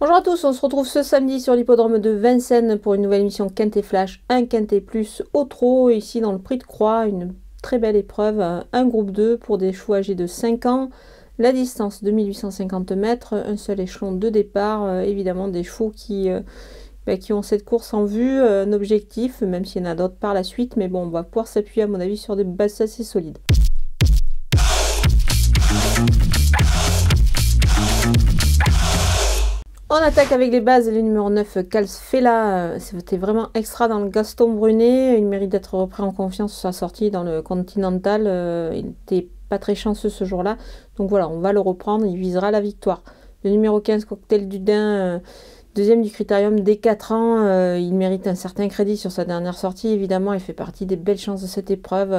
Bonjour à tous, on se retrouve ce samedi sur l'hippodrome de Vincennes pour une nouvelle émission Quintet Flash, un Quintet Plus au trot, ici dans le Prix de Croix, une très belle épreuve, un groupe 2 pour des chevaux âgés de 5 ans, la distance de 1850 mètres, un seul échelon de départ, évidemment des chevaux qui ont cette course en vue, un objectif, même s'il y en a d'autres par la suite, mais bon, on va pouvoir s'appuyer à mon avis sur des bases assez solides. On attaque avec les bases, le numéro 9, Calsfella, c'était vraiment extra dans le Gaston Brunet, il mérite d'être repris en confiance sur sa sortie dans le Continental, il n'était pas très chanceux ce jour-là, donc voilà, on va le reprendre, il visera la victoire. Le numéro 15, Cocktail du Dain, deuxième du Critérium dès 4 ans, il mérite un certain crédit sur sa dernière sortie, évidemment, il fait partie des belles chances de cette épreuve,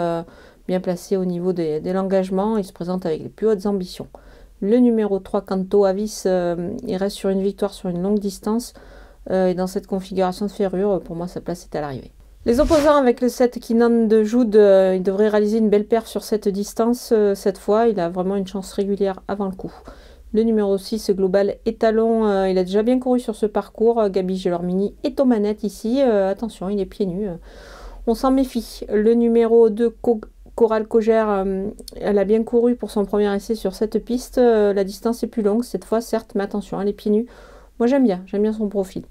bien placé au niveau de l'engagement, il se présente avec les plus hautes ambitions. Le numéro 3, Canto Avis, il reste sur une victoire sur une longue distance. Et dans cette configuration de ferrure, pour moi, sa place est à l'arrivée. Les opposants avec le 7, Kinan de Joude, il devrait réaliser une belle paire sur cette distance. Cette fois, il a vraiment une chance régulière avant le coup. Le numéro 6, Global Étalon, il a déjà bien couru sur ce parcours. Gabi Gelormini est aux manettes ici. Attention, il est pieds nus. On s'en méfie. Le numéro 2, Coral Cogère, elle a bien couru pour son premier essai sur cette piste. La distance est plus longue cette fois, certes, mais attention, elle est pieds nus. Moi, j'aime bien son profil.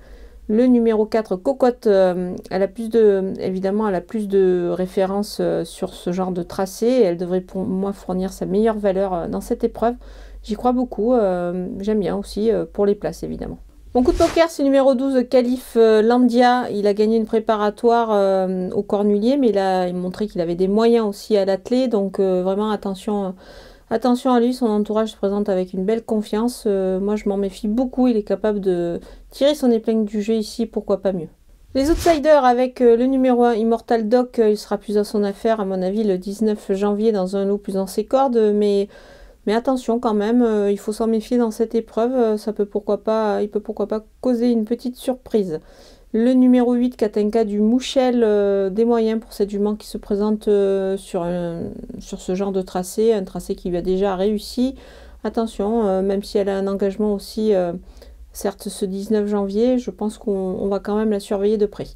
Le numéro 4, Cocotte, elle a plus de références sur ce genre de tracé. Elle devrait pour moi fournir sa meilleure valeur dans cette épreuve. J'y crois beaucoup. J'aime bien aussi pour les places, évidemment. Mon coup de poker, c'est numéro 12, Calif Landia. Il a gagné une préparatoire au Cornulier, mais il a montré qu'il avait des moyens aussi à l'attelé. Donc vraiment attention à lui. Son entourage se présente avec une belle confiance. Moi, je m'en méfie beaucoup. Il est capable de tirer son épingle du jeu ici, pourquoi pas mieux. Les outsiders avec le numéro 1, Immortal Doc, il sera plus à son affaire, à mon avis, le 19 janvier dans un lot plus dans ses cordes, mais attention quand même, il faut s'en méfier dans cette épreuve, il peut pourquoi pas causer une petite surprise. Le numéro 8, Katenka du Mouchel, des moyens pour cette jument qui se présente sur ce genre de tracé, un tracé qui lui a déjà réussi. Attention, même si elle a un engagement aussi, certes ce 19 janvier, je pense qu'on va quand même la surveiller de près.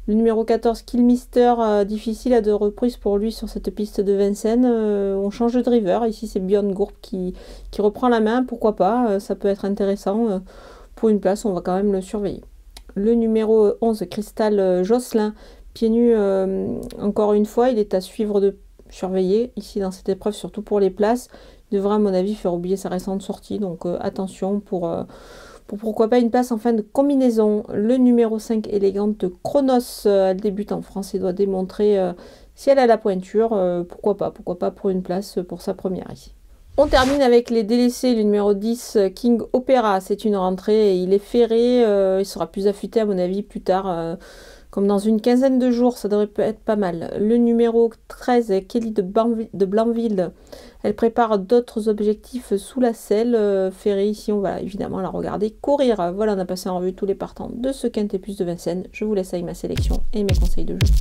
Le numéro 14, Killmister, difficile à deux reprises pour lui sur cette piste de Vincennes. On change de driver. Ici, c'est Björn Gourp qui reprend la main. Pourquoi pas, ça peut être intéressant. Pour une place, on va quand même le surveiller. Le numéro 11, Cristal Josselin, pieds nus, encore une fois, il est à suivre de surveiller ici dans cette épreuve, surtout pour les places. Il devrait, à mon avis, faire oublier sa récente sortie. Donc, attention pour pourquoi pas une place en fin de combinaison. Le numéro 5, Élégante Chronos, elle débute en France et doit démontrer si elle a la pointure, pourquoi pas pour une place pour sa première ici. On termine avec les délaissés, le numéro 10, King Opera, c'est une rentrée, il est ferré, il sera plus affûté à mon avis plus tard, comme dans une quinzaine de jours, ça devrait être pas mal. Le numéro 13, Kelly de Blanville, elle prépare d'autres objectifs sous la selle. Ferré, ici, on va évidemment la regarder courir. Voilà, on a passé en revue tous les partants de ce Quintet Plus de Vincennes. Je vous laisse avec ma sélection et mes conseils de jeu.